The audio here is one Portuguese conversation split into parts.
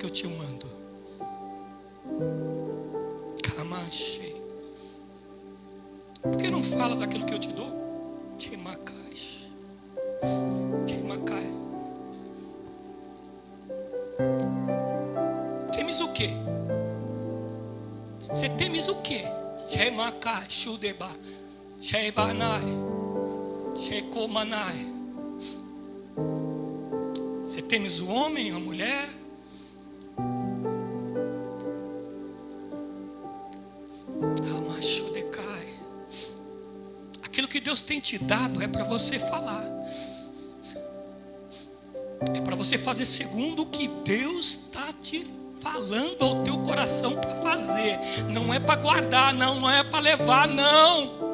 que eu te mando. Camache. Por que não falas daquilo que eu te dou? Timacais. Timacai. Temes o quê? Você temes o quê? Timacai, Shudeba, Shebanai, Shekomanai. Você temes o homem, a mulher? Aquilo que Deus tem te dado é para você falar. É para você fazer segundo o que Deus está te falando ao teu coração para fazer. Não é para guardar, não é para levar, não.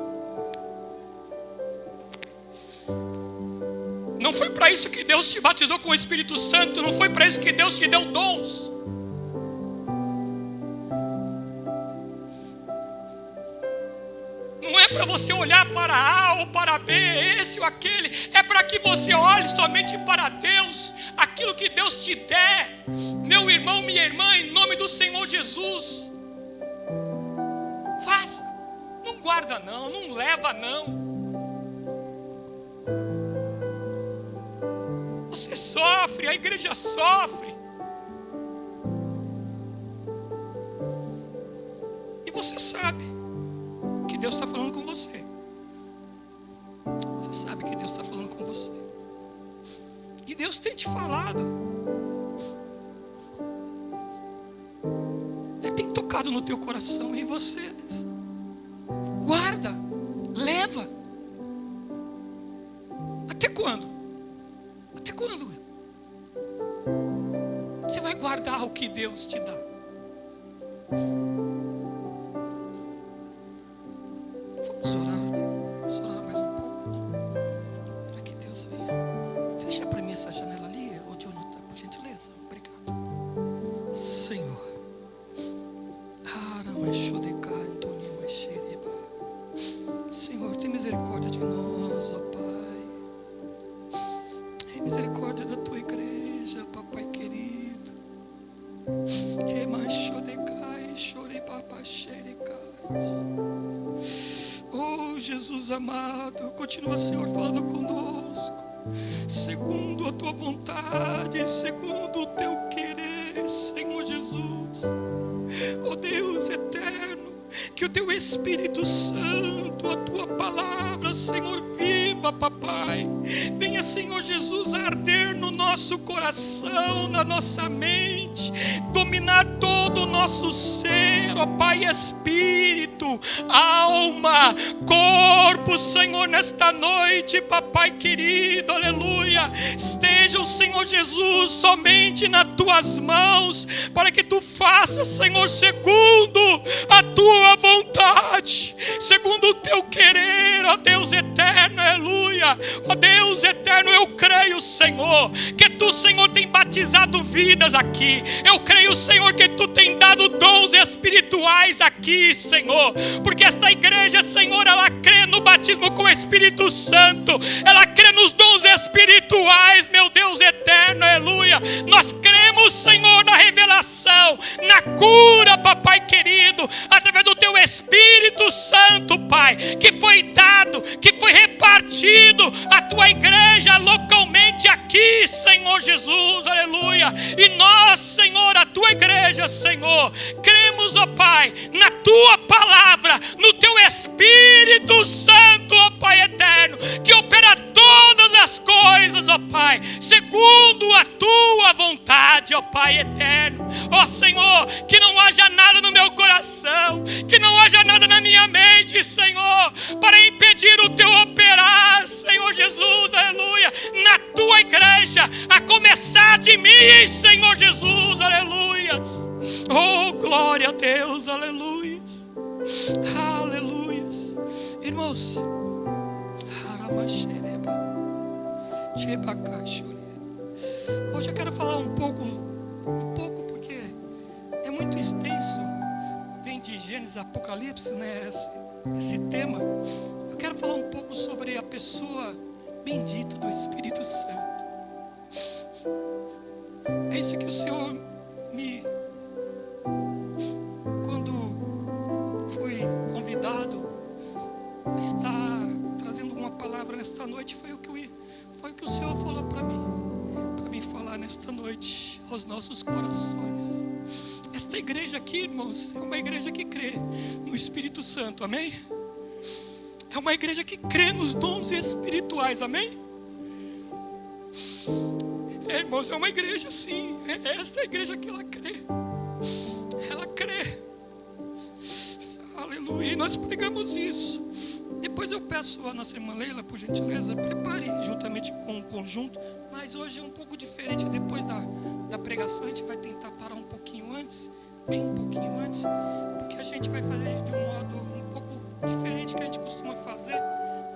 Não foi para isso que Deus te batizou com o Espírito Santo. Não foi para isso que Deus te deu dons. Não é para você olhar para A ou para B, esse ou aquele. É para que você olhe somente para Deus. Aquilo que Deus te der. Meu irmão, minha irmã, em nome do Senhor Jesus. Faça. Não guarda não, não leva não. Você sofre, a igreja sofre. E você sabe que Deus está falando com você. Você sabe que Deus está falando com você. E Deus tem te falado. Ele tem tocado no teu coração. E você guarda, leva. Até quando? Até quando? Você vai guardar o que Deus te dá? Vamos orar mais um pouco, para que Deus venha. Fecha para mim essa janela ali, ô Jonathan, por gentileza. Obrigado. Senhor. Senhor, tem misericórdia de nós, ó Pai. Tem misericórdia da tua igreja, papai querido. Que mais chodecai, chorei papaxericai. Oh, Jesus amado, continua, Senhor, falando conosco, segundo a tua vontade, segundo o teu querer, Senhor Jesus. Oh Deus eterno, que o teu Espírito Santo, a tua palavra, Senhor, viva, papai. Venha, Senhor Jesus, arder no nosso coração, na nossa mente, dominar todo o nosso ser, ó Pai, espírito, alma, corpo, Senhor, nesta noite, papai querido, aleluia. Estejam, Senhor Jesus, somente nas tuas mãos, para que tu faças, Senhor, segundo a tua vontade, segundo o teu querer, ó Deus eterno, aleluia. Ó Deus eterno, eu creio, Senhor, que tu, Senhor, tem batizado vidas aqui. Eu creio, Senhor, que tu tem dado dons espirituais aqui, Senhor, porque esta igreja, Senhor, ela crê no batismo com o Espírito Santo, ela crê nos dons espirituais, meu Deus eterno, aleluia. Nós cremos, Senhor, na revelação, na cura, papai querido, através do teu Espírito Santo, Pai, que foi dado, que foi repartido à tua igreja localmente aqui, Senhor Jesus, aleluia. E nós, Senhor, a tua igreja, Senhor, cremos, ó Pai, na tua palavra, no teu Espírito Santo, ó Pai eterno, que opera todas as coisas, ó Pai, segundo a tua vontade, ó Pai eterno. Ó Senhor, que não haja nada no meu coração, que não haja nada na minha mente, Senhor, para impedir o teu operar, Senhor Jesus, aleluia, na tua igreja, a começar de mim, Senhor Jesus, aleluia. Oh, glória a Deus, aleluia, aleluia. Irmãos, hoje eu quero falar um pouco, porque é muito extenso, vem de Gênesis, Apocalipse, né, esse tema. Eu quero falar um pouco sobre a pessoa bendita do Espírito Santo. É isso que o Senhor me estar trazendo uma palavra nesta noite. Foi o que o Senhor falou para mim falar nesta noite aos nossos corações. Esta igreja aqui, irmãos, é uma igreja que crê no Espírito Santo, amém? É uma igreja que crê nos dons espirituais, amém? Irmãos, é uma igreja assim, é esta igreja que ela crê. Ela crê. Aleluia, e nós pregamos isso. Depois eu peço a nossa irmã Leila, por gentileza, prepare juntamente com o conjunto. Mas hoje é um pouco diferente. Depois da pregação a gente vai tentar parar um pouquinho antes, bem um pouquinho antes, porque a gente vai fazer de um modo um pouco diferente que a gente costuma fazer.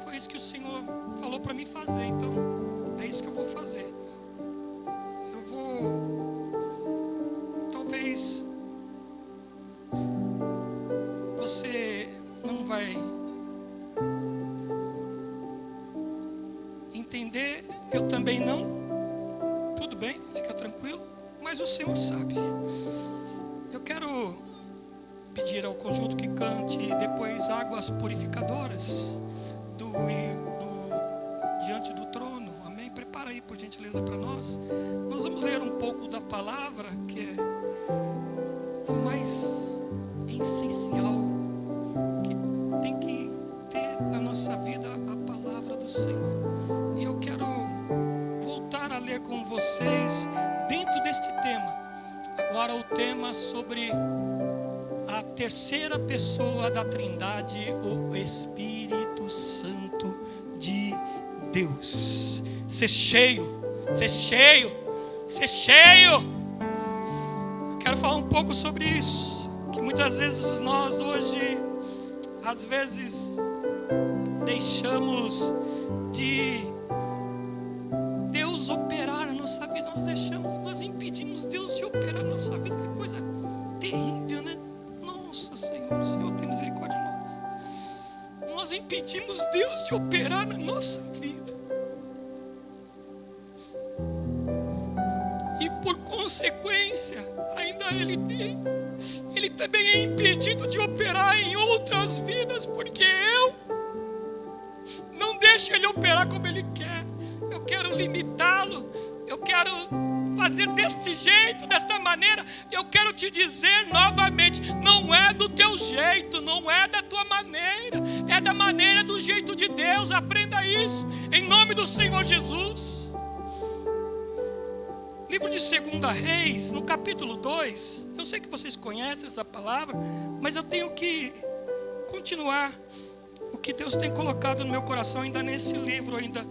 Foi isso que o Senhor falou para mim fazer, então é isso que eu vou fazer. Eu vou, talvez você não vai entender, eu também não. Tudo bem, fica tranquilo, mas o Senhor sabe. Eu quero pedir ao conjunto que cante depois Águas Purificadoras do Diante do Trono, amém? Prepara aí por gentileza para nós. Nós vamos ler um pouco da palavra, que é o mais essencial que tem que ter na nossa vida, a palavra do Senhor. E eu quero voltar a ler com vocês dentro deste tema. Agora o tema sobre a terceira pessoa da Trindade, o Espírito Santo de Deus. Ser cheio. Eu quero falar um pouco sobre isso, que muitas vezes nós hoje, às vezes, deixamos de Deus operar na nossa vida. Nós impedimos Deus de operar na nossa vida. Que coisa terrível, né? Nossa, Senhor, o Senhor tem misericórdia de nós. Nós impedimos Deus de operar na nossa vida. E por consequência, ainda Ele também é impedido de operar em outras vidas, porque eu não deixo Ele operar como Ele quer. Eu quero limitá-lo. Eu quero fazer deste jeito, desta maneira. Eu quero te dizer novamente, não é do teu jeito, não é da tua maneira, é da maneira do jeito de Deus. Aprenda isso, em nome do Senhor Jesus. Livro de 2 Reis, no capítulo 2, eu sei que vocês conhecem essa palavra, mas eu tenho que continuar o que Deus tem colocado no meu coração ainda nesse livro ainda.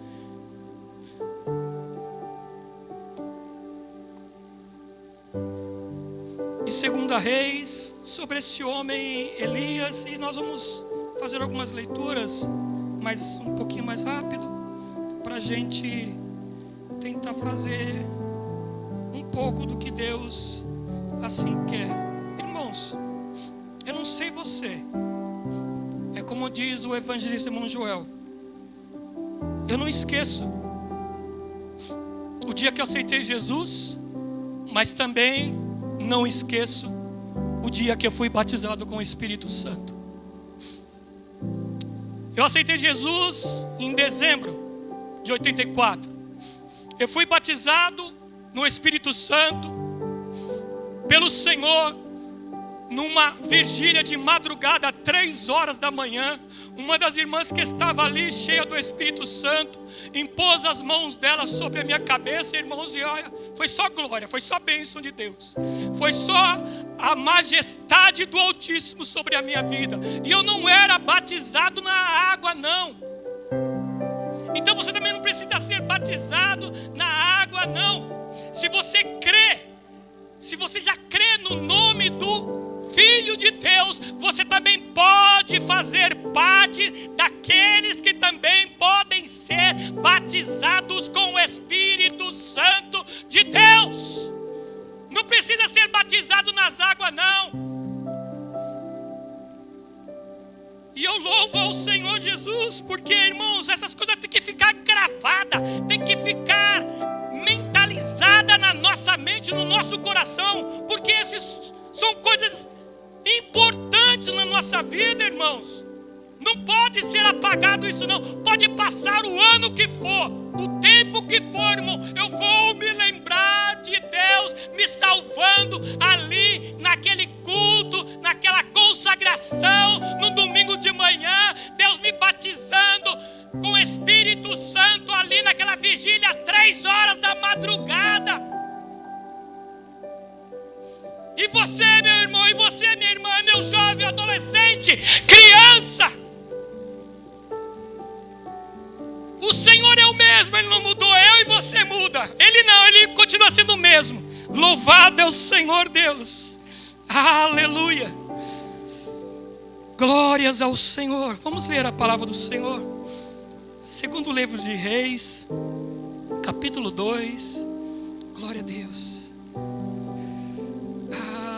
De 2 Reis, sobre este homem Elias, e nós vamos fazer algumas leituras, mas um pouquinho mais rápido, para a gente tentar fazer um pouco do que Deus assim quer. Irmãos, eu não sei você, é como diz o evangelista irmão Joel, eu não esqueço o dia que eu aceitei Jesus, mas também não esqueço o dia que eu fui batizado com o Espírito Santo. Eu aceitei Jesus em dezembro de 84. Eu fui batizado no Espírito Santo pelo Senhor numa vigília de madrugada, 3 horas da manhã. Uma das irmãs que estava ali, cheia do Espírito Santo, impôs as mãos dela sobre a minha cabeça, irmãos, e olha, foi só glória, foi só bênção de Deus, foi só a majestade do Altíssimo sobre a minha vida. E eu não era batizado na água, não. Então você também não precisa ser batizado na água, não. Se você crê, se você já crê no nome do Filho de Deus, você também pode fazer parte daqueles que também podem ser batizados com o Espírito Santo de Deus. Não precisa ser batizado nas águas, não. E eu louvo ao Senhor Jesus, porque, irmãos, essas coisas têm que ficar gravadas, tem que ficar mentalizada na nossa mente, no nosso coração, porque essas são coisas importantes na nossa vida, irmãos. Não pode ser apagado isso não. Pode passar o ano que for, o tempo que for, irmão. Eu vou me lembrar de Deus me salvando ali, naquele culto, naquela consagração, no domingo de manhã. Deus me batizando com o Espírito Santo ali naquela vigília, 3 horas da madrugada. E você, meu irmão, e você, minha irmã, meu jovem, adolescente, criança, o Senhor é o mesmo, Ele não mudou. Eu e você muda. Ele não, Ele continua sendo o mesmo. Louvado é o Senhor Deus. Aleluia. Glórias ao Senhor. Vamos ler a palavra do Senhor. Segundo livro de Reis, capítulo 2. Glória a Deus.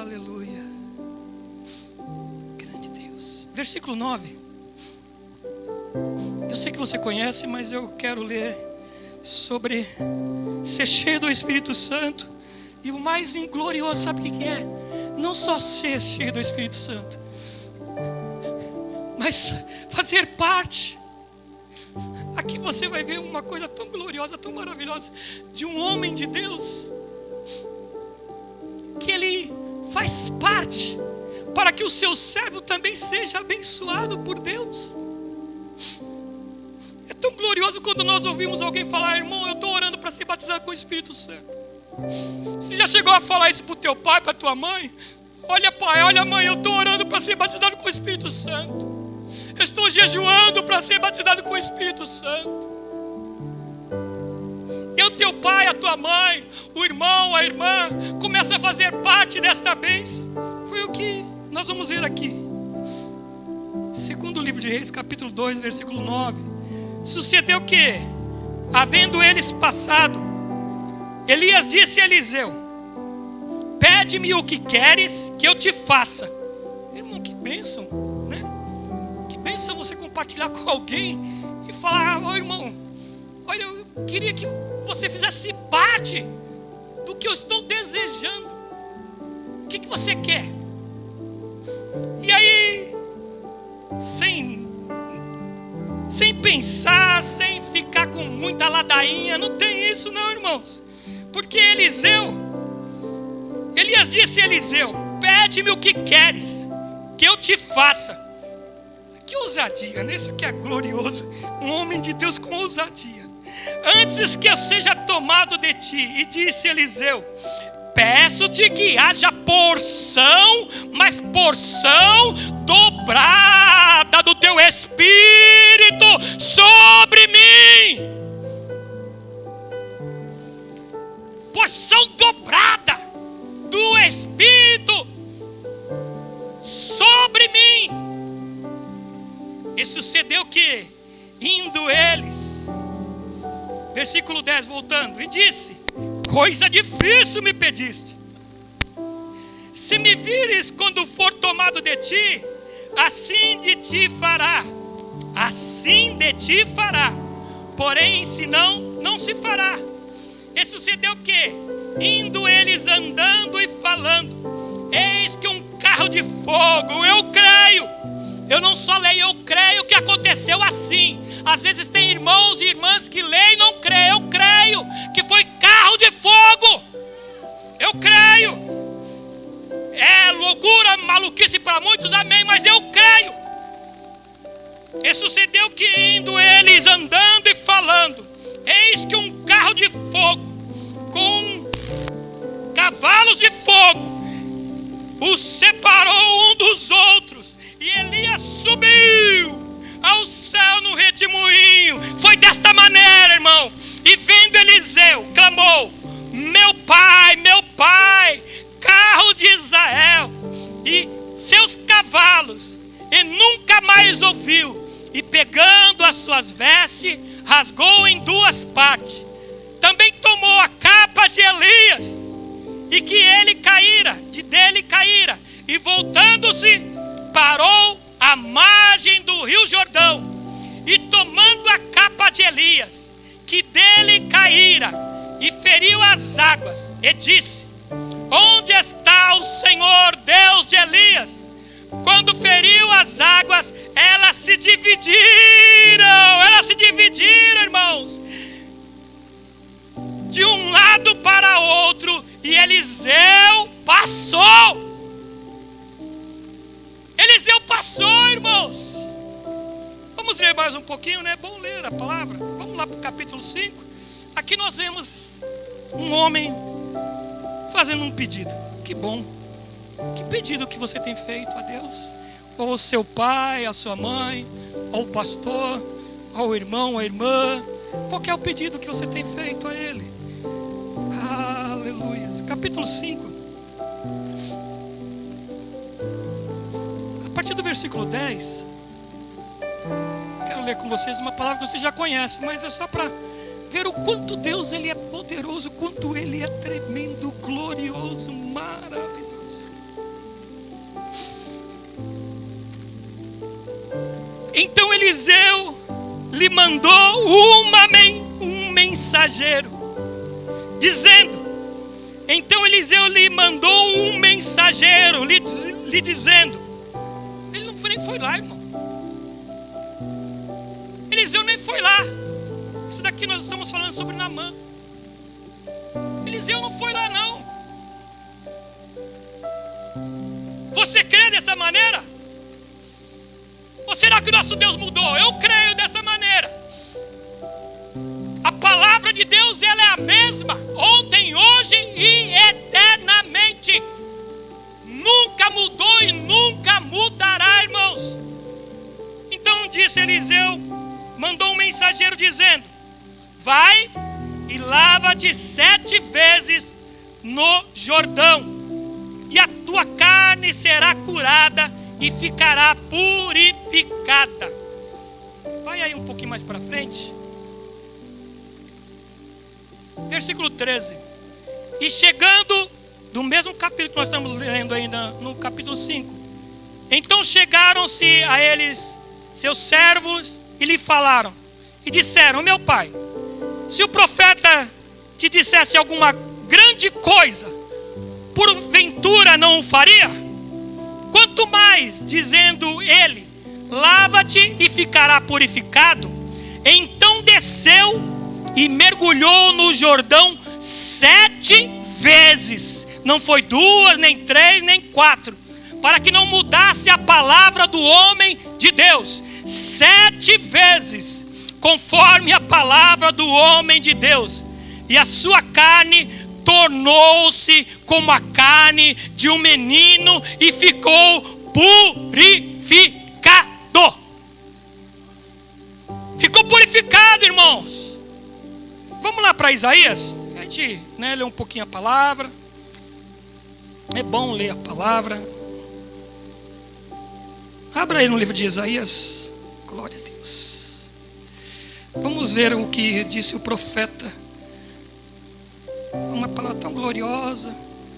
Aleluia. Grande Deus. Versículo 9. Eu sei que você conhece, mas eu quero ler sobre ser cheio do Espírito Santo. E o mais glorioso, sabe o que é? Não só ser cheio do Espírito Santo, mas fazer parte. Aqui você vai ver uma coisa tão gloriosa, tão maravilhosa, de um homem de Deus, que ele faz parte para que o seu servo também seja abençoado por Deus. É tão glorioso quando nós ouvimos alguém falar: irmão, eu estou orando para ser batizado com o Espírito Santo. Você já chegou a falar isso para o teu pai, para a tua mãe? Olha pai, olha mãe, eu estou orando para ser batizado com o Espírito Santo. Eu estou jejuando para ser batizado com o Espírito Santo. E o teu pai, a tua mãe, o irmão, a irmã, começa a fazer parte desta bênção. Foi o que nós vamos ver aqui. Segundo livro de Reis, capítulo 2, versículo 9. Sucedeu que, havendo eles passado, Elias disse a Eliseu: pede-me o que queres que eu te faça. Irmão, que bênção, né? Que bênção você compartilhar com alguém e falar: ó irmão, olha, eu queria que você fizesse parte do que eu estou desejando. O que você quer? E aí, sem pensar, sem ficar com muita ladainha, não tem isso não, irmãos. Porque Elias disse a Eliseu: pede-me o que queres que eu te faça. Que ousadia, né? Isso que é glorioso. Um homem de Deus com ousadia. Antes que eu seja tomado de ti. E disse Eliseu: peço-te que haja porção, mas porção dobrada do teu Espírito sobre mim. Porção dobrada do Espírito sobre mim. E sucedeu que, indo eles, versículo 10, voltando, e disse: coisa difícil me pediste. Se me vires quando for tomado de ti, assim de ti fará. Assim de ti fará. Porém, se não, não se fará. E sucedeu que, indo eles andando e falando, eis que um carro de fogo, eu creio. Eu não só leio, eu creio que aconteceu assim. Às vezes tem irmãos e irmãs que leem e não creem. Eu creio que foi carro de fogo. Eu creio. É loucura, maluquice para muitos, amém, mas eu creio. E sucedeu que, indo eles andando e falando, eis que um carro de fogo com cavalos de fogo os separou um dos outros. E Elias subiu ao céu no redemoinho. Foi desta maneira, irmão. E vendo Eliseu, clamou: meu pai, carro de Israel e seus cavalos. E nunca mais ouviu. E pegando as suas vestes, rasgou em 2 partes. Também tomou a capa de Elias, e que dele caíra, e voltando-se, parou à margem do rio Jordão, e tomando a capa de Elias, que dele caíra, e feriu as águas, e disse: onde está o Senhor Deus de Elias? Quando feriu as águas, elas se dividiram dividiram, irmãos, de um lado para outro, e Eliseu passou. Eliseu passou, irmãos. Vamos ler mais um pouquinho, né? É bom ler a palavra. Vamos lá para o capítulo 5. Aqui nós vemos um homem fazendo um pedido. Que bom. Que pedido que você tem feito a Deus? Ou o seu pai, a sua mãe, ou o pastor, ou o irmão, a irmã. Qual que é o pedido que você tem feito a Ele? Aleluia. Capítulo 5. A partir do versículo 10. Quero ler com vocês uma palavra que vocês já conhecem, mas é só para ver o quanto Deus ele é poderoso, o quanto Ele é tremendo, glorioso, maravilhoso. Então Eliseu lhe mandou um mensageiro, dizendo, então Eliseu lhe mandou um mensageiro, lhe dizendo, ele não nem foi lá, irmão. Eliseu nem foi lá. Isso daqui nós estamos falando sobre Naamã. Eliseu não foi lá, não. Você crê dessa maneira? Ou será que o nosso Deus mudou? Eu creio dessa maneira. A palavra de Deus, ela é a mesma, ontem, hoje e eternamente. Nunca mudou e nunca mudará, irmãos. Então disse Eliseu, mandou um mensageiro dizendo, vai e lava-te 7 vezes no Jordão, e a tua carne será curada e ficará purificada. Vai aí um pouquinho mais para frente. Versículo 13. E chegando, do mesmo capítulo que nós estamos lendo ainda, no capítulo 5. Então chegaram-se a eles seus servos e lhe falaram. E disseram, meu pai, se o profeta te dissesse alguma grande coisa, porventura não o faria? Quanto mais, dizendo ele, lava-te e ficará purificado. Então desceu e mergulhou no Jordão 7 vezes. Não foi 2, nem 3, nem 4. Para que não mudasse a palavra do homem de Deus. 7 vezes, conforme a palavra do homem de Deus. E a sua carne tornou-se como a carne de um menino e ficou purificado. Ficou purificado, irmãos. Vamos lá para Isaías. A gente lê um pouquinho a palavra. É bom ler a palavra. Abra aí no livro de Isaías. Glória a Deus. Vamos ver o que disse o profeta. Uma palavra tão gloriosa.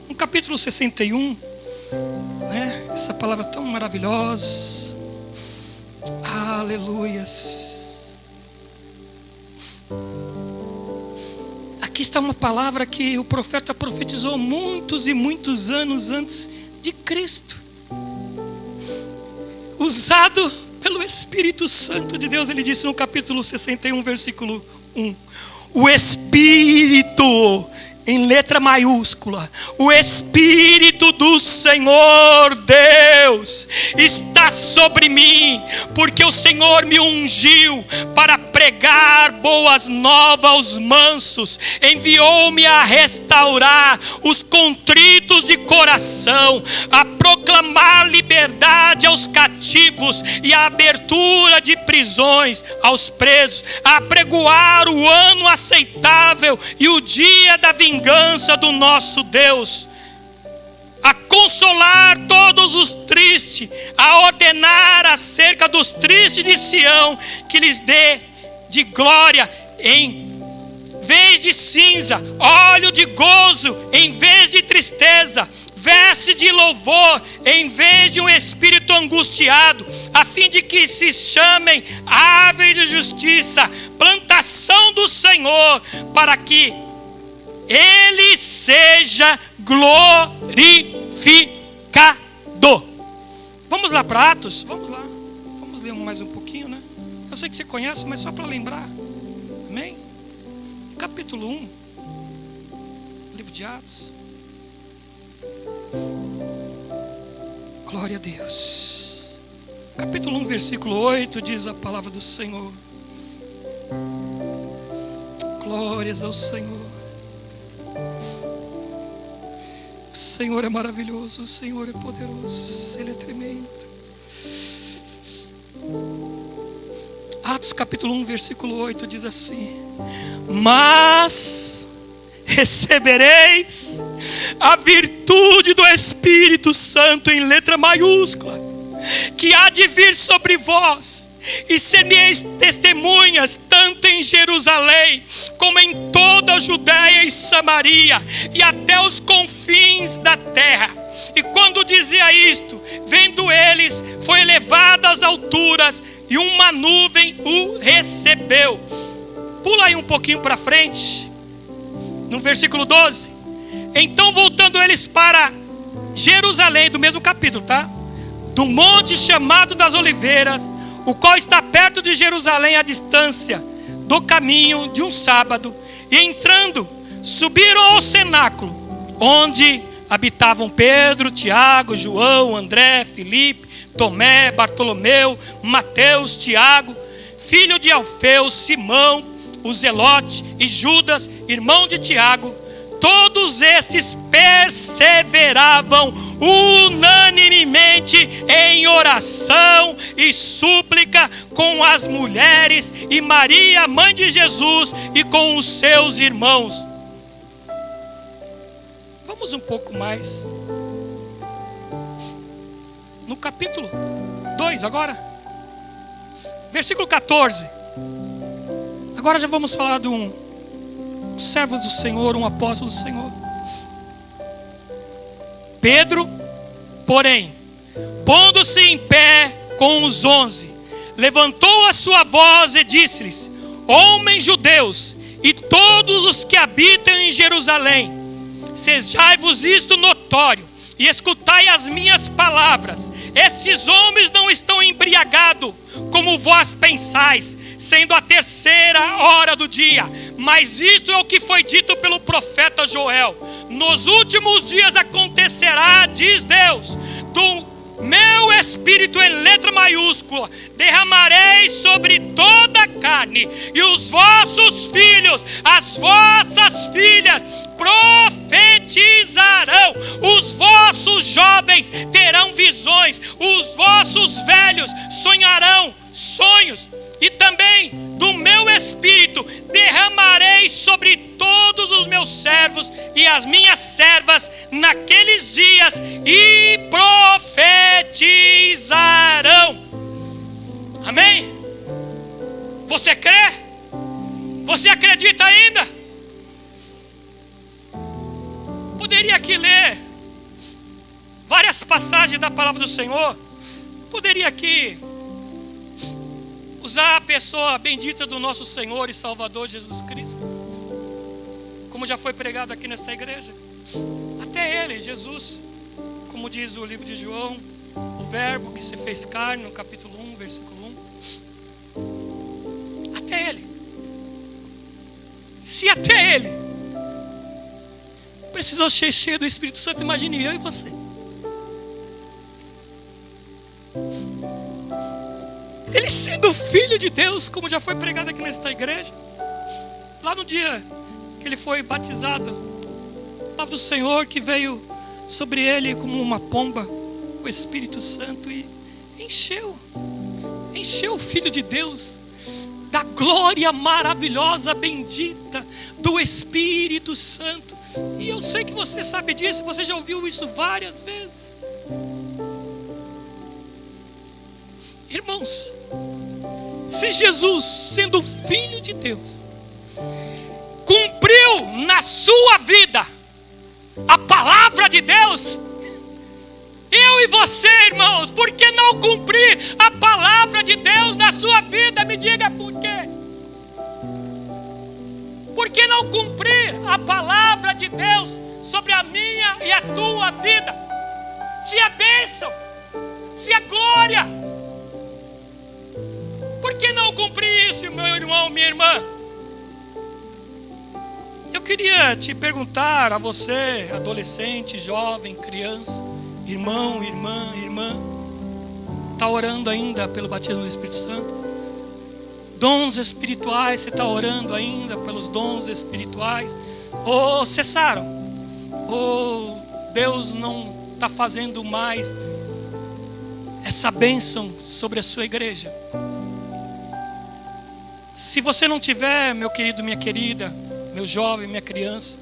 No capítulo 61, né? Essa palavra tão maravilhosa. Aleluias. Aqui está uma palavra que o profeta profetizou muitos e muitos anos antes de Cristo. Usado pelo Espírito Santo de Deus. Ele disse no capítulo 61, versículo 1. O Espírito, em letra maiúscula, o Espírito do Senhor Deus está sobre mim, porque o Senhor me ungiu para pregar boas novas aos mansos, enviou-me a restaurar os contritos de coração, a proclamar liberdade aos cativos e a abertura de prisões aos presos, a apregoar o ano aceitável e o dia da vingança do nosso Deus, a consolar todos os tristes, a ordenar acerca dos tristes de Sião, que lhes dê de glória em vez de cinza, óleo de gozo em vez de tristeza, veste de louvor em vez de um espírito angustiado, a fim de que se chamem árvore de justiça, plantação do Senhor, para que Ele seja glorificado. Vamos lá para Atos? Vamos lá ler mais um pouquinho, né? Eu sei que você conhece, mas só para lembrar. Amém? Capítulo 1, livro de Atos. Glória a Deus. Capítulo 1, versículo 8 diz a palavra do Senhor. Glórias ao Senhor. O Senhor é maravilhoso, o Senhor é poderoso, Ele é tremendo. Atos capítulo 1, versículo 8 diz assim: mas recebereis a virtude do Espírito Santo, em letra maiúscula, que há de vir sobre vós, e sereis testemunhas tanto em Jerusalém como em toda a Judéia e Samaria e até os confins da terra. E quando dizia isto, vendo eles, foi elevado às alturas e uma nuvem o recebeu. Pula aí um pouquinho para frente, no versículo 12. Então voltando eles para Jerusalém, do mesmo capítulo, tá? Do monte chamado das Oliveiras, o qual está perto de Jerusalém, à distância do caminho de um sábado, e entrando, subiram ao cenáculo, onde habitavam Pedro, Tiago, João, André, Filipe, Tomé, Bartolomeu, Mateus, Tiago, filho de Alfeu, Simão, o Zelote, e Judas, irmão de Tiago. Todos estes perseveravam unanimemente em oração e súplica com as mulheres e Maria, mãe de Jesus, e com os seus irmãos. Vamos um pouco mais. No capítulo 2 agora. Versículo 14. Agora já vamos falar de um servo do Senhor, um apóstolo do Senhor. Pedro, porém, pondo-se em pé com os 11, levantou a sua voz e disse-lhes: homens judeus e todos os que habitam em Jerusalém, sejai-vos isto notório e escutai as minhas palavras. Estes homens não estão embriagados, como vós pensais, sendo a 3ª hora do dia. Mas isto é o que foi dito pelo profeta Joel: nos últimos dias acontecerá, diz Deus, do meu espírito, em letra maiúscula, derramarei sobre toda a carne, e os vossos filhos, as vossas filhas profetizarão, os vossos jovens terão visões, os vossos velhos sonharão sonhos, e também do meu espírito derramarei sobre todos os meus servos e as minhas servas naqueles dias, e profetizarão. Amém? Você crê? Você acredita ainda? Poderia aqui ler várias passagens da palavra do Senhor. Poderia aqui usar a pessoa bendita do nosso Senhor e Salvador Jesus Cristo, como já foi pregado aqui nesta igreja. Até Ele, Jesus, como diz o livro de João, o verbo que se fez carne, no capítulo 1, versículo 1. Até Ele. Se até Ele precisou ser cheio do Espírito Santo, imagine eu e você. Ele sendo filho de Deus, como já foi pregado aqui nesta igreja, lá no dia que ele foi batizado, a palavra do Senhor que veio sobre ele como uma pomba, o Espírito Santo, e encheu o Filho de Deus da glória maravilhosa, bendita do Espírito Santo. E eu sei que você sabe disso, você já ouviu isso várias vezes. Irmãos, se Jesus, sendo Filho de Deus, cumpriu na sua vida a palavra de Deus, eu e você, irmãos, por que não cumprir a palavra de Deus na sua vida? Me diga por quê. Por que não cumprir a palavra de Deus sobre a minha e a tua vida? Se é bênção, se é glória, que não cumprir isso, meu irmão, minha irmã? Eu queria te perguntar a você, adolescente, jovem, criança, irmão, irmã, está orando ainda pelo batismo do Espírito Santo? Dons espirituais, você está orando ainda pelos dons espirituais? Ou cessaram? Ou Deus não está fazendo mais essa bênção sobre a sua igreja? Se você não tiver, meu querido, minha querida, meu jovem, minha criança,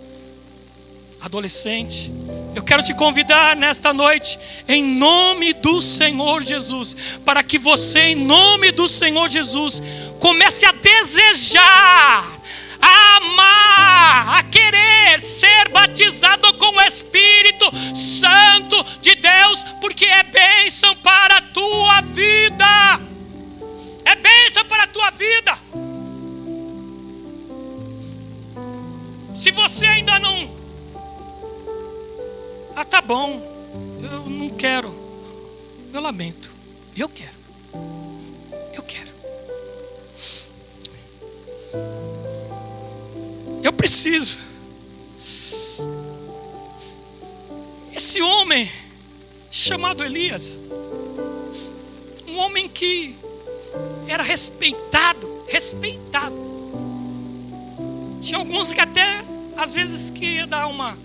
adolescente, eu quero te convidar nesta noite, em nome do Senhor Jesus, para que você, em nome do Senhor Jesus, comece a desejar, a amar, a querer ser batizado com o Espírito Santo de Deus, porque é bênção para a tua vida. É bênção para a tua vida. Se você ainda não... tá bom, eu não quero. Eu lamento. Eu quero. Eu preciso. Esse homem chamado Elias, um homem que era respeitado. Tinha alguns que até às vezes queria dar uma...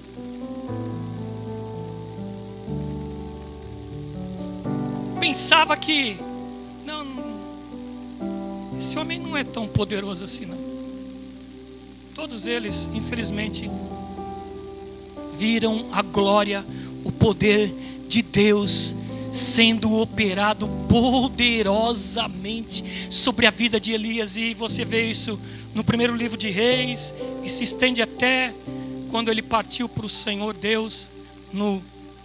pensava que não, esse homem não é tão poderoso assim, não. Todos eles, infelizmente, viram a glória, o poder de Deus sendo operado poderosamente sobre a vida de Elias. E você vê isso no primeiro livro de Reis, e se estende até quando ele partiu para o Senhor Deus, no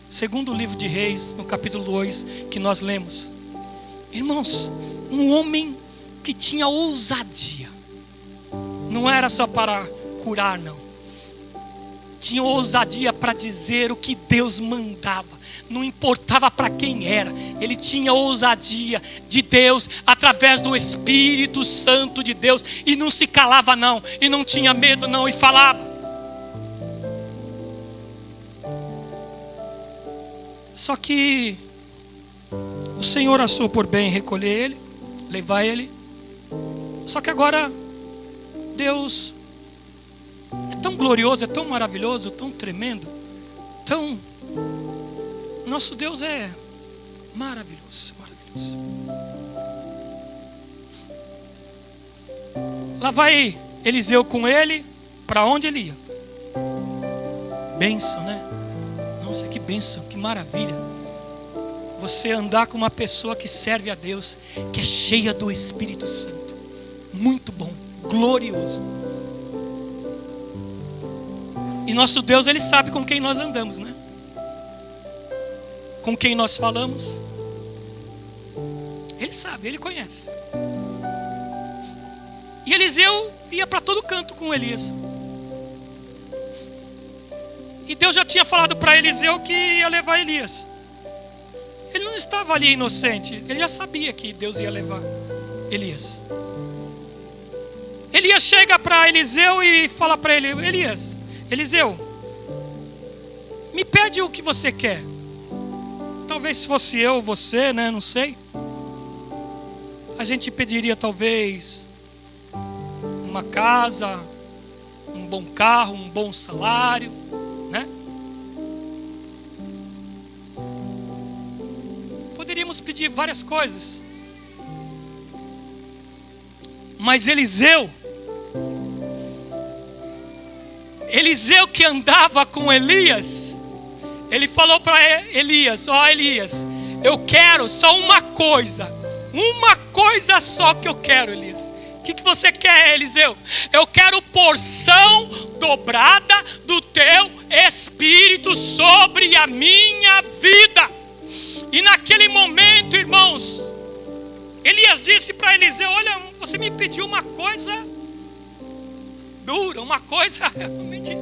segundo livro de Reis, no capítulo 2, que nós lemos. Irmãos, um homem que tinha ousadia. Não era só para curar, não. Tinha ousadia para dizer o que Deus mandava. Não importava para quem era. Ele tinha ousadia de Deus através do Espírito Santo de Deus. E não se calava, não. E não tinha medo, não. E falava. Só que o Senhor achou por bem recolher ele, levar ele. Só que agora Deus é tão glorioso, é tão maravilhoso, tão tremendo, tão... Nosso Deus é maravilhoso. Lá vai Eliseu com ele, para onde ele ia? Bênção, né? Nossa, que bênção, que maravilha. Você andar com uma pessoa que serve a Deus, que é cheia do Espírito Santo. Muito bom, glorioso. E nosso Deus, Ele sabe com quem nós andamos, né? Com quem nós falamos. Ele sabe, Ele conhece. E Eliseu ia para todo canto com Elias. E Deus já tinha falado para Eliseu que ia levar Elias. Ele não estava ali inocente. Ele já sabia que Deus ia levar Elias. Elias chega para Eliseu e fala para ele: Eliseu, me pede o que você quer. Talvez se fosse eu ou você, né? Não sei. A gente pediria talvez uma casa, um bom carro, um bom salário, né? Poderíamos pedir várias coisas. Mas Eliseu que andava com Elias, ele falou para Elias: ó Elias, eu quero só uma coisa só que eu quero, Elias. O que você quer, Eliseu? Eu quero porção dobrada do teu Espírito sobre a minha vida. E naquele momento, irmãos, Elias disse para Eliseu: olha, você me pediu uma coisa dura, uma coisa realmente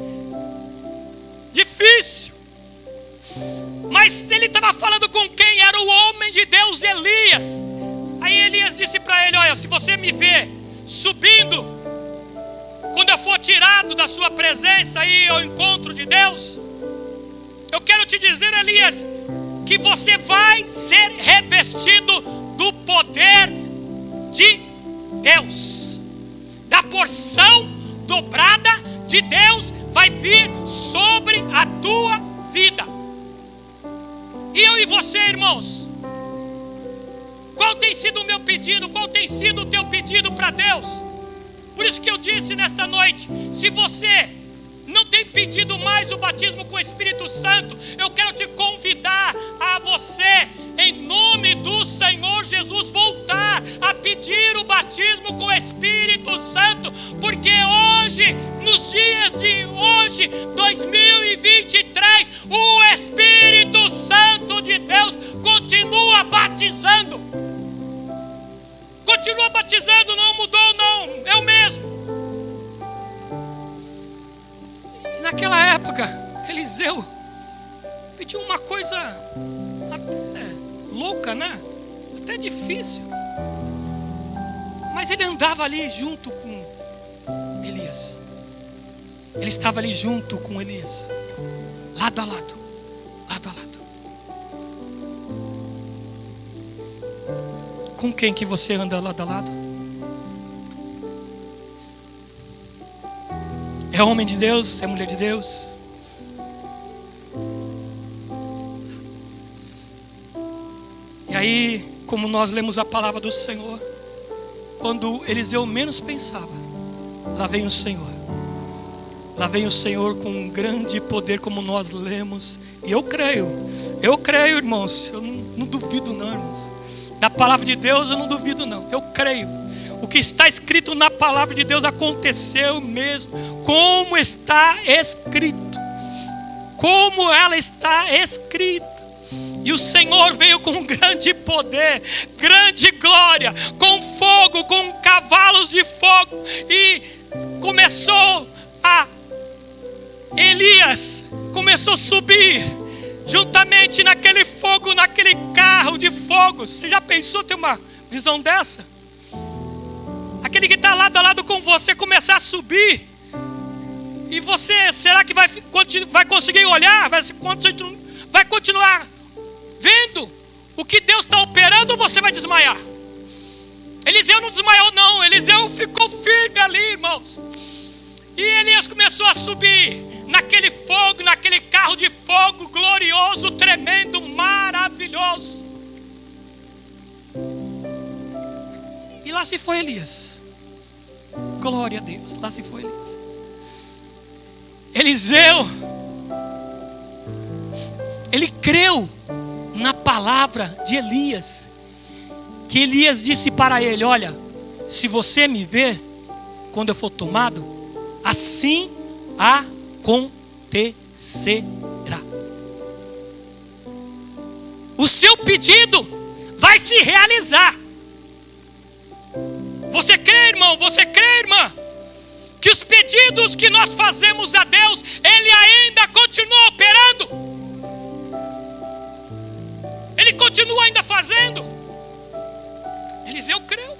difícil. Mas ele estava falando com quem? Era o homem de Deus, Elias. Aí Elias disse para ele: olha, se você me vê subindo, quando eu for tirado da sua presença aí ao encontro de Deus, eu quero te dizer, Elias, que você vai ser revestido do poder de Deus, da porção dobrada de Deus vai vir sobre a tua vida. E eu e você, irmãos, qual tem sido o meu pedido? Qual tem sido o teu pedido para Deus? Por isso que eu disse nesta noite, se você não tem pedido mais o batismo com o Espírito Santo, eu quero te convidar a você, em nome do Senhor Jesus, voltar a pedir o batismo com o Espírito Santo, porque hoje, nos dias de hoje, 2023, o Espírito Santo de Deus continua batizando. Continua batizando, não mudou não, é o mesmo. Naquela época, Eliseu pediu uma coisa até louca, né? Até difícil. Mas ele andava ali junto com Elias. Ele estava ali junto com Elias, lado a lado, lado a lado. Com quem que você anda lado a lado? É homem de Deus? É mulher de Deus? E aí, como nós lemos a palavra do Senhor, quando Eliseu menos pensava, lá vem o Senhor. Lá vem o Senhor com um grande poder, como nós lemos. E eu creio, irmãos. Eu não duvido não, irmãos. Da palavra de Deus eu não duvido não. Eu creio. O que está escrito na palavra de Deus aconteceu mesmo, como está escrito, como ela está escrita. E o Senhor veio com grande poder, grande glória, com fogo, com cavalos de fogo, e Elias começou a subir juntamente naquele fogo, naquele carro de fogo. Você já pensou ter uma visão dessa? Aquele que está lado a lado com você começar a subir, e você, será que vai conseguir olhar? Vai continuar vendo o que Deus está operando, ou você vai desmaiar? Eliseu não desmaiou não, Eliseu ficou firme ali, irmãos. E Elias começou a subir naquele fogo, naquele carro de fogo glorioso, tremendo, maravilhoso. E lá se foi Elias. Glória a Deus, lá se foi Elias. Eliseu, ele creu na palavra de Elias, que Elias disse para ele: olha, se você me ver quando eu for tomado, assim acontecerá. O seu pedido vai se realizar. Você crê, irmão? Você crê, irmã? Que os pedidos que nós fazemos a Deus, Ele ainda continua operando. Ele continua ainda fazendo. Eliseu creu.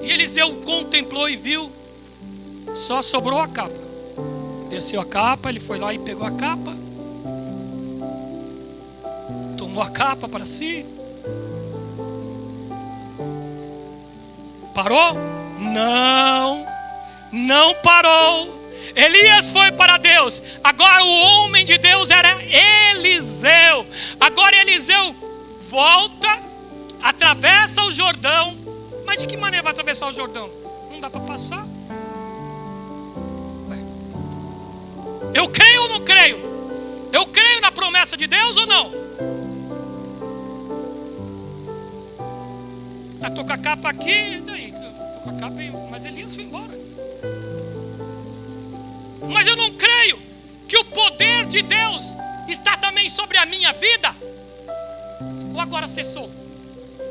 E Eliseu contemplou e viu, só sobrou a capa. Desceu a capa, ele foi lá e pegou a capa, tomou a capa para si. Parou? Não parou. Elias foi para Deus. Agora o homem de Deus era Eliseu. Agora Eliseu volta, atravessa o Jordão. Mas de que maneira vai atravessar o Jordão? Não dá para passar. Eu creio ou não creio? Eu creio na promessa de Deus ou não? Eu estou com a capa aqui, e daí? Estou com a capa, mas Elias foi embora. Mas eu não creio que o poder de Deus está também sobre a minha vida. Ou agora cessou?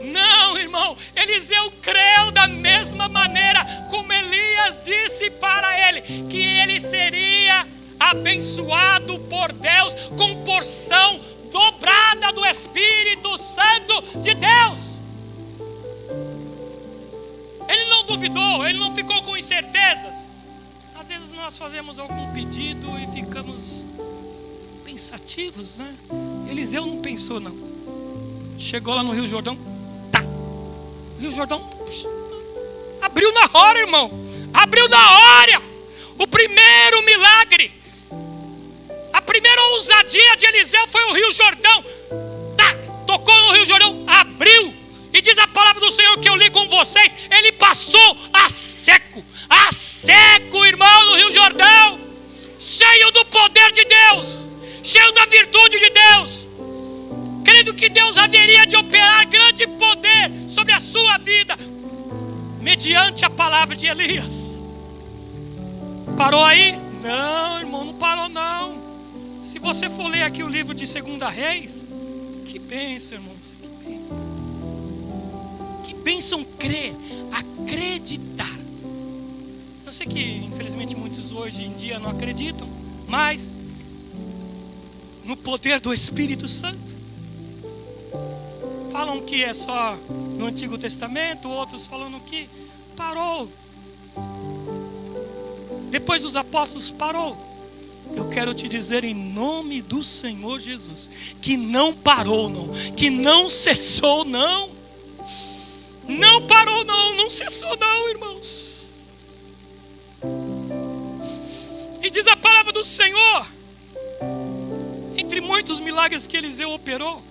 Não, irmão, Eliseu creu da mesma maneira como Elias disse para ele, que ele seria abençoado por Deus com porção dobrada do Espírito Santo de Deus. duvidou, ele não ficou com incertezas. Às vezes nós fazemos algum pedido e ficamos pensativos, né? Eliseu não pensou, não. Chegou lá no Rio Jordão, tá. O Rio Jordão abriu na hora, irmão. Abriu na hora. O primeiro milagre, a primeira ousadia de Eliseu foi o Rio Jordão. Tá, tocou no Rio Jordão, abriu. E diz a palavra do Senhor que eu li com vocês, ele passou a seco, irmão, no Rio Jordão, cheio do poder de Deus, cheio da virtude de Deus, crendo que Deus haveria de operar grande poder sobre a sua vida, mediante a palavra de Elias. Parou aí? Não, irmão, não parou não. Se você for ler aqui o livro de 2 Reis, que bênção, irmãos, que bênção. Que bênção crer, acreditar. Eu sei que infelizmente muitos hoje em dia não acreditam, mas no poder do Espírito Santo. Falam que é só no Antigo Testamento, outros falando que parou. Depois dos apóstolos parou. Eu quero te dizer em nome do Senhor Jesus, que não parou não, que não cessou não. Não parou não, não cessou não, irmãos. E diz a palavra do Senhor, entre muitos milagres que Eliseu operou,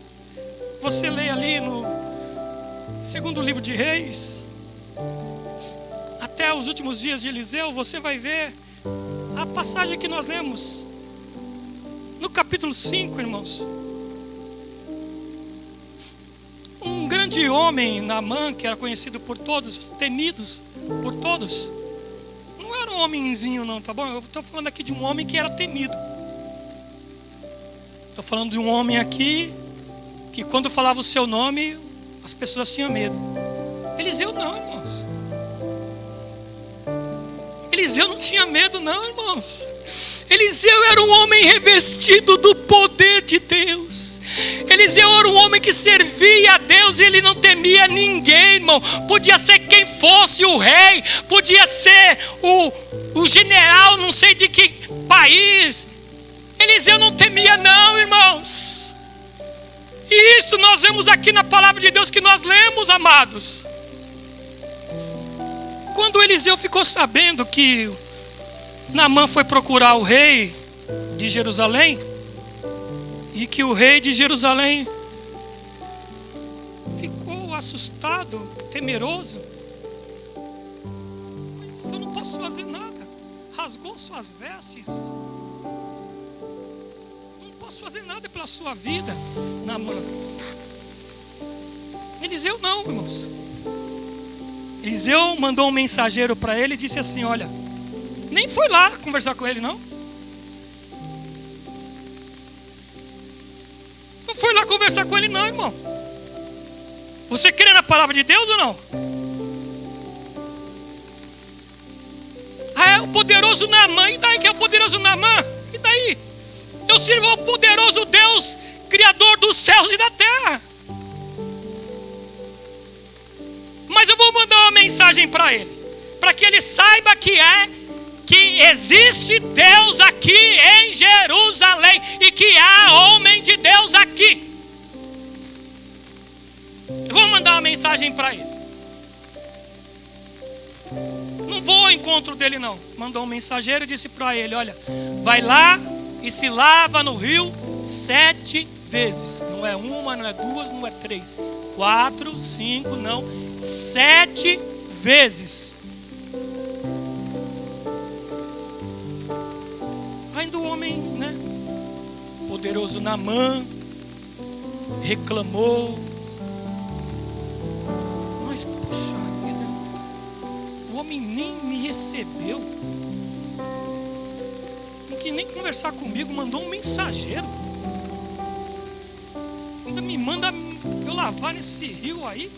você lê ali no 2º livro de Reis, até os últimos dias de Eliseu, você vai ver a passagem que nós lemos no capítulo 5, irmãos. Um grande homem, Naamã, que era conhecido por todos, temidos por todos. Não era um homenzinho não, tá bom? Eu estou falando aqui de um homem que era temido. Estou falando de um homem aqui que quando falava o seu nome, as pessoas tinham medo. Eliseu não, irmãos. Eliseu não tinha medo não, irmãos. Eliseu era um homem revestido do poder de Deus. Eliseu era um homem que servia a Deus e ele não temia ninguém, irmão. Podia ser quem fosse o rei, podia ser o general, não sei de que país. Eliseu não temia não, irmãos. E isto nós vemos aqui na palavra de Deus que nós lemos, amados. Quando Eliseu ficou sabendo que Naamã foi procurar o rei de Jerusalém, e que o rei de Jerusalém ficou assustado, temeroso. Mas eu não posso fazer nada. Rasgou suas vestes. Não posso fazer nada pela sua vida, Naamã. Eliseu não, irmãos. Eliseu mandou um mensageiro para ele e disse assim, olha, nem foi lá conversar com ele não. Não foi lá conversar com ele não, irmão. Você crê na palavra de Deus ou não? Ah, é o poderoso Naamã. E daí que é o poderoso Naamã? E daí? Eu sirvo ao poderoso Deus, Criador dos céus e da terra. Mas eu vou mandar uma mensagem para ele, para que ele saiba que existe Deus aqui em Jerusalém e que há homem de Deus aqui. Eu vou mandar uma mensagem para ele. Não vou ao encontro dele não. Mandou um mensageiro e disse para ele, olha, vai lá e se lava no rio 7 vezes. Não é uma, não é duas, não é 3, 4, 5, não, 7 vezes. Ainda o homem, né, poderoso Naamã, reclamou. Mas, poxa vida, o homem nem me recebeu. Não quis nem conversar comigo, mandou um mensageiro. Ainda me manda eu lavar nesse rio aí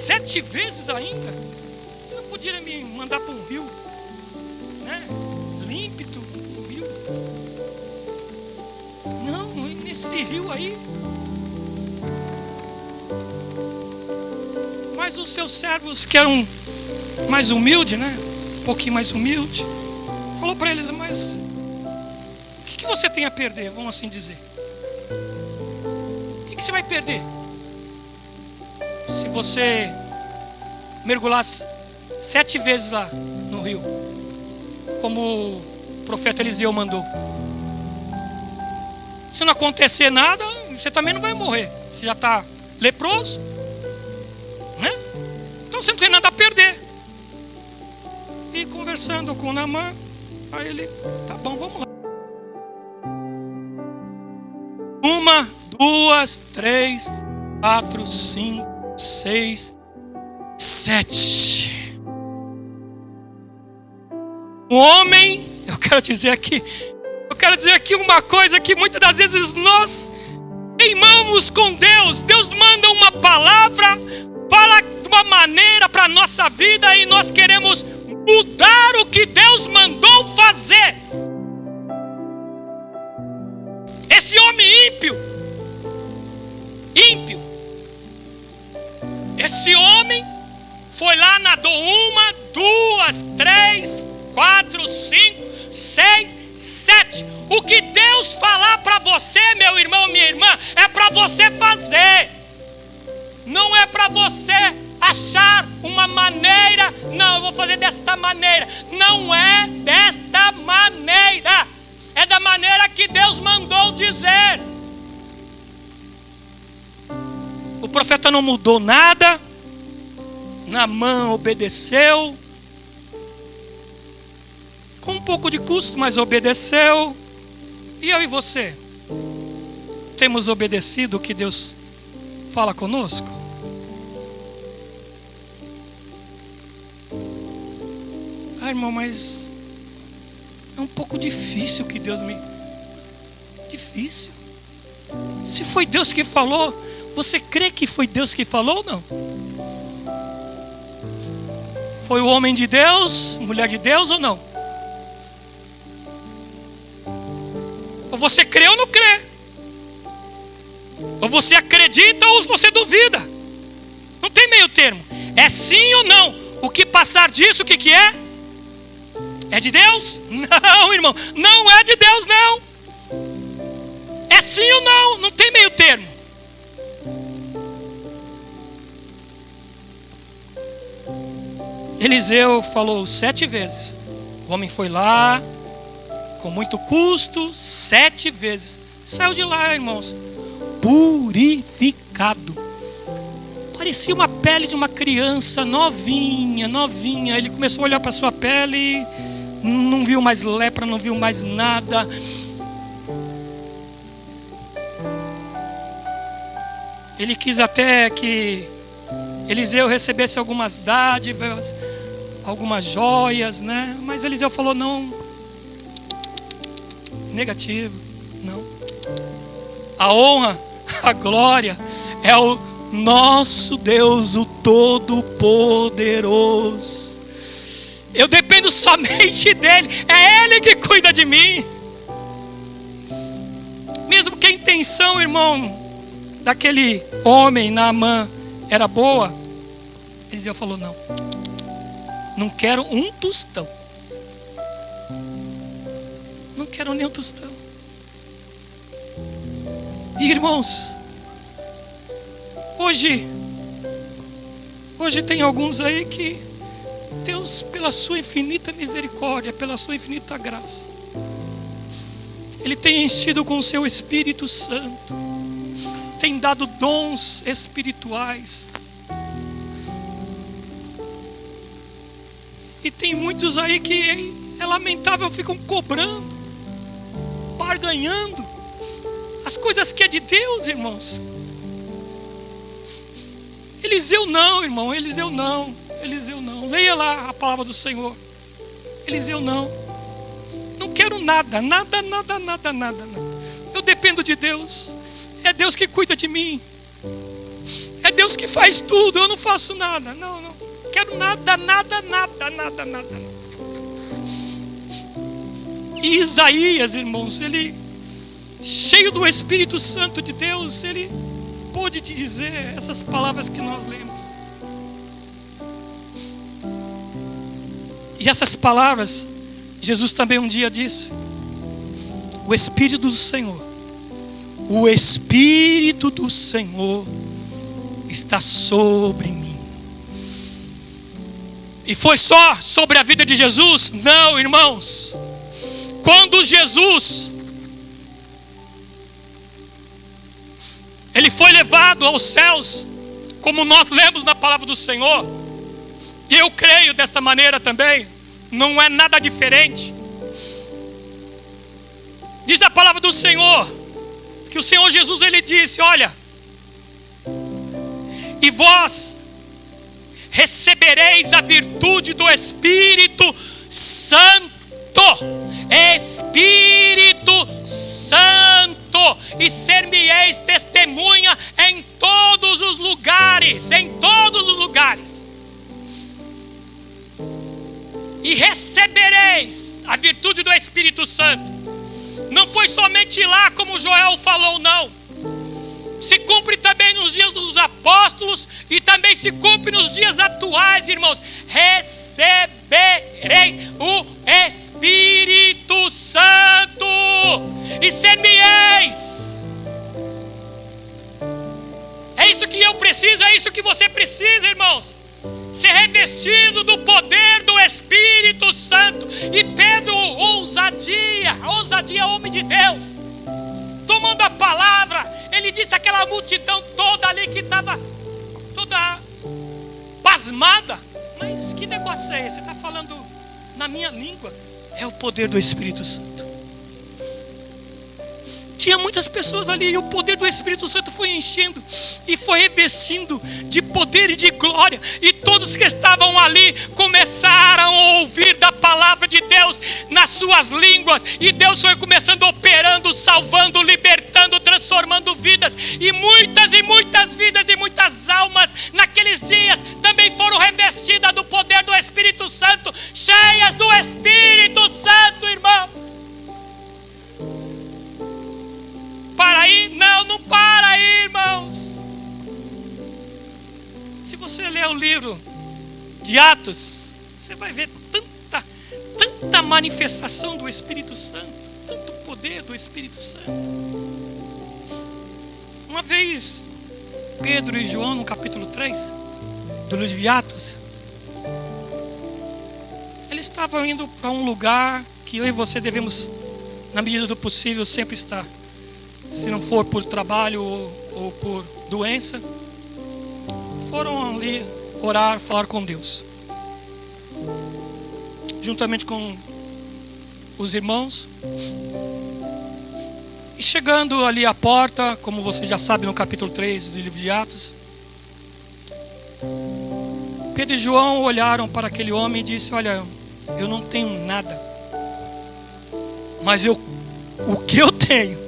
7 vezes ainda. Eu não podia me mandar para um rio, né, límpido, um rio. Não, nesse rio aí. Mas os seus servos, que eram mais humilde, né? Um pouquinho mais humilde. Falou para eles, mas o que você tem a perder? Vamos assim dizer. O que você vai perder? Se você mergulhasse 7 vezes lá no rio, como o profeta Eliseu mandou. Se não acontecer nada, você também não vai morrer. Você já está leproso, né? Então você não tem nada a perder. E conversando com Naamã, aí ele, tá bom, vamos lá. 1, 2, 3, 4, 5, 6, 7. Um homem, eu quero dizer aqui uma coisa que muitas das vezes nós teimamos com Deus. Deus manda uma palavra, fala de uma maneira para a nossa vida e nós queremos mudar o que Deus mandou fazer. Esse homem ímpio, esse homem foi lá, nadou 1, 2, 3, 4, 5, 6, 7. O que Deus falar para você, meu irmão, minha irmã, é para você fazer. Não é para você achar uma maneira. Não, eu vou fazer desta maneira. Não é desta maneira. É da maneira que Deus mandou dizer. O profeta não mudou nada. Naamã obedeceu. Com um pouco de custo, mas obedeceu. E eu e você? Temos obedecido o que Deus fala conosco? Ah, irmão, mas é um pouco difícil que Deus me... Difícil? Se foi Deus que falou, você crê que foi Deus que falou ou não? Foi o homem de Deus, mulher de Deus ou não? Ou você crê ou não crê? Ou você acredita ou você duvida? Não tem meio termo. É sim ou não. O que passar disso, o que é? É de Deus? Não, irmão. Não é de Deus, não. É sim ou não. Não tem meio termo. Eliseu falou 7 vezes. O homem foi lá, com muito custo, 7 vezes. Saiu de lá, irmãos, purificado. Parecia uma pele de uma criança novinha, novinha. Ele começou a olhar para sua pele e não viu mais lepra, não viu mais nada. Ele quis até que Eliseu recebesse algumas dádivas, algumas joias, né? Mas Eliseu falou, não, negativo, não. A honra, a glória é o nosso Deus, o Todo-Poderoso. Eu dependo somente dele, é ele que cuida de mim. Mesmo que a intenção, irmão, daquele homem, Naamã, era boa, Eliseu falou, não quero um tostão. Não quero nem um tostão. E irmãos, hoje tem alguns aí que Deus, pela sua infinita misericórdia, pela sua infinita graça, Ele tem enchido com o seu Espírito Santo, tem dado dons espirituais. E tem muitos aí que é lamentável, ficam cobrando, barganhando as coisas que é de Deus, irmãos. Eliseu não, irmão, Eliseu não. Leia lá a palavra do Senhor. Eliseu não quero nada. Eu dependo de Deus. É Deus que cuida de mim. É Deus que faz tudo, eu não faço nada. Não quero nada. E Isaías, irmãos, ele, cheio do Espírito Santo de Deus, ele pôde te dizer essas palavras que nós lemos. E essas palavras, Jesus também um dia disse: o Espírito do Senhor, o Espírito do Senhor está sobre mim. E foi só sobre a vida de Jesus? Não, irmãos. Quando Jesus, ele foi levado aos céus, como nós lemos na palavra do Senhor, e eu creio desta maneira também, não é nada diferente. Diz a palavra do Senhor, que o Senhor Jesus, ele disse: olha, e vós recebereis a virtude do Espírito Santo. Espírito Santo, e ser-me-eis testemunha em todos os lugares, e recebereis a virtude do Espírito Santo. Não foi somente lá, como Joel falou, não. Se cumpre também nos dias dos apóstolos e também se cumpre nos dias atuais, irmãos. Recebereis o Espírito Santo e ser-me-eis. É isso que eu preciso, é isso que você precisa, irmãos. Ser revestido do poder do Espírito Santo. E Pedro, ousadia, homem de Deus, tomando a palavra, ele disse àquela multidão toda ali que estava toda pasmada: mas que negócio é esse? Você está falando na minha língua? É o poder do Espírito Santo. Tinha muitas pessoas ali e o poder do Espírito Santo foi enchendo e foi revestindo de poder e de glória. E todos que estavam ali começaram a ouvir da palavra de Deus nas suas línguas. E Deus foi começando operando, salvando, libertando, transformando vidas. E muitas vidas e muitas almas naqueles dias também foram revestidas do poder do Espírito Santo, cheias do Espírito Santo, irmão. Para aí? Não para aí, irmãos. Se você ler o livro de Atos, você vai ver tanta manifestação do Espírito Santo, tanto poder do Espírito Santo. Uma vez, Pedro e João, no capítulo 3 do livro de Atos, eles estavam indo para um lugar que eu e você devemos, na medida do possível, sempre estar. Se não for por trabalho ou por doença, foram ali orar, falar com Deus, juntamente com os irmãos. E chegando ali à porta, como você já sabe no capítulo 3 do livro de Atos, Pedro e João olharam para aquele homem e disse: olha, eu não tenho nada, mas o que eu tenho,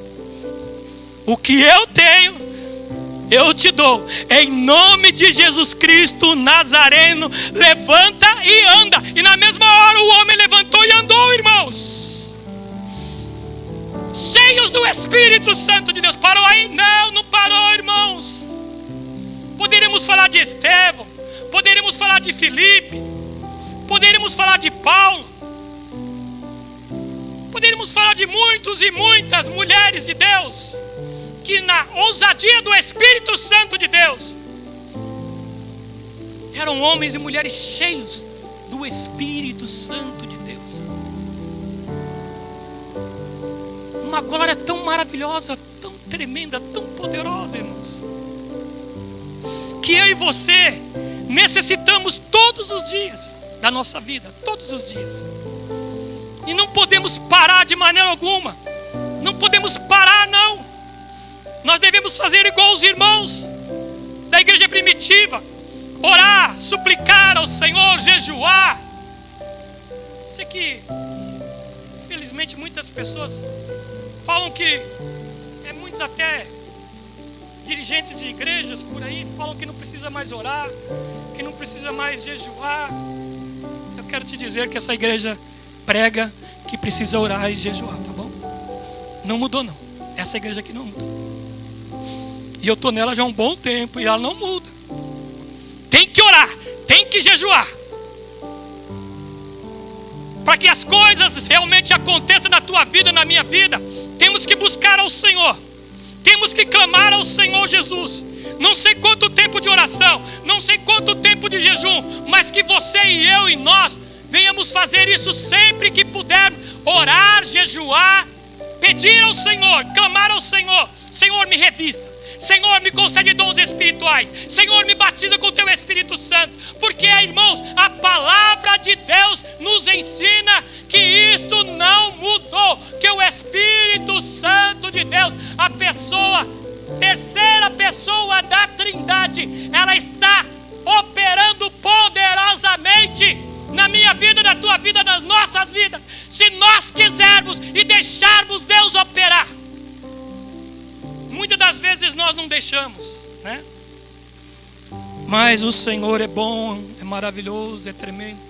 eu te dou. Em nome de Jesus Cristo Nazareno, levanta e anda. E na mesma hora o homem levantou e andou, irmãos. Cheios do Espírito Santo de Deus. Parou aí? Não parou, irmãos. Poderíamos falar de Estevão, poderíamos falar de Filipe, poderíamos falar de Paulo, poderíamos falar de muitos e muitas mulheres de Deus, que na ousadia do Espírito Santo de Deus, eram homens e mulheres cheios do Espírito Santo de Deus. Uma glória tão maravilhosa, tão tremenda, tão poderosa, irmãos, que eu e você necessitamos todos os dias da nossa vida, todos os dias. E não podemos parar de maneira alguma. Não podemos parar, não. Nós devemos fazer igual os irmãos da igreja primitiva: orar, suplicar ao Senhor, jejuar. Sei que, infelizmente, muitas pessoas falam que, muitos até dirigentes de igrejas por aí, falam que não precisa mais orar, que não precisa mais jejuar. Eu quero te dizer que essa igreja prega que precisa orar e jejuar, tá bom? Não mudou, não. Essa igreja aqui não mudou. E eu estou nela já há um bom tempo e ela não muda. Tem que orar, tem que jejuar. para que as coisas realmente aconteçam na tua vida, na minha vida, temos que buscar ao Senhor. Temos que clamar ao Senhor Jesus. Não sei quanto tempo de oração, não sei quanto tempo de jejum, mas que você e eu e nós venhamos fazer isso sempre que pudermos. Orar, jejuar, pedir ao Senhor, clamar ao Senhor. Senhor, me revista. Senhor, me concede dons espirituais. Senhor, me batiza com o teu Espírito Santo. Porque, irmãos, a palavra de Deus nos ensina que isto não mudou. Que o Espírito Santo de Deus, a pessoa, terceira pessoa da Trindade, ela está operando poderosamente na minha vida, na tua vida, nas nossas vidas. Se nós quisermos e deixarmos Deus operar. Muitas das vezes nós não deixamos, né? Mas o Senhor é bom, é maravilhoso, é tremendo.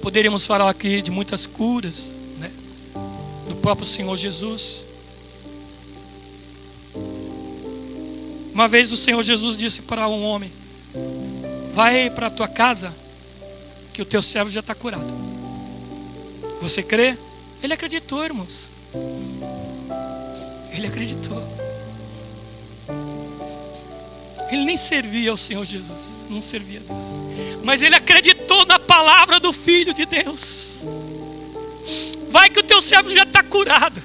Poderíamos falar aqui de muitas curas, né? Do próprio Senhor Jesus. Uma vez o Senhor Jesus disse para um homem: vai para a tua casa, que o teu servo já está curado. Você crê? Ele acreditou, irmãos. Ele acreditou. Ele nem servia ao Senhor Jesus, não servia a Deus, mas ele acreditou na palavra do Filho de Deus. Vai que o teu servo já está curado.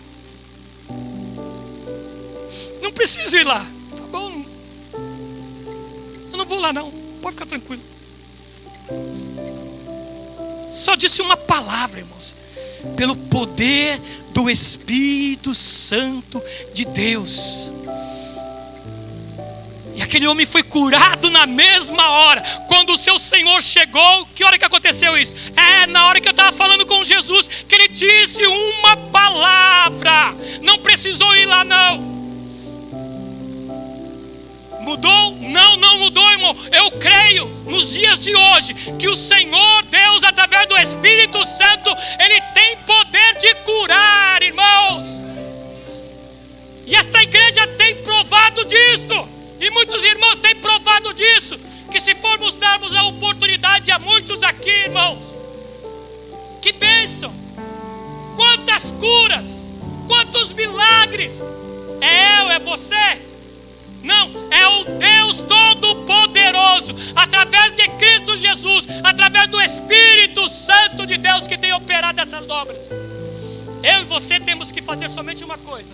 Não preciso ir lá. Tá bom, eu não vou lá não, pode ficar tranquilo. Só disse uma palavra, irmãos, pelo poder do Espírito Santo de Deus. E aquele homem foi curado na mesma hora. Quando o seu Senhor chegou, que hora que aconteceu isso? Na hora que eu estava falando com Jesus, que ele disse uma palavra. Não precisou ir lá não. Mudou? Não, não mudou, irmão. Eu creio nos dias de hoje que o Senhor Deus, através do Espírito Santo, Ele tem poder de curar, irmãos. E essa igreja tem provado disso. E muitos irmãos têm provado disso. Que se formos darmos a oportunidade a muitos aqui, irmãos, que bênção. Quantas curas, quantos milagres. É eu, é você? Não, é o Deus Todo-Poderoso, através de Cristo Jesus, através do Espírito Santo de Deus que tem operado essas obras. Eu e você temos que fazer somente uma coisa: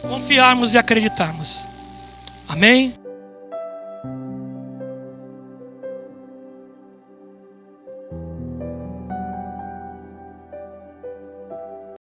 confiarmos e acreditarmos. Amém?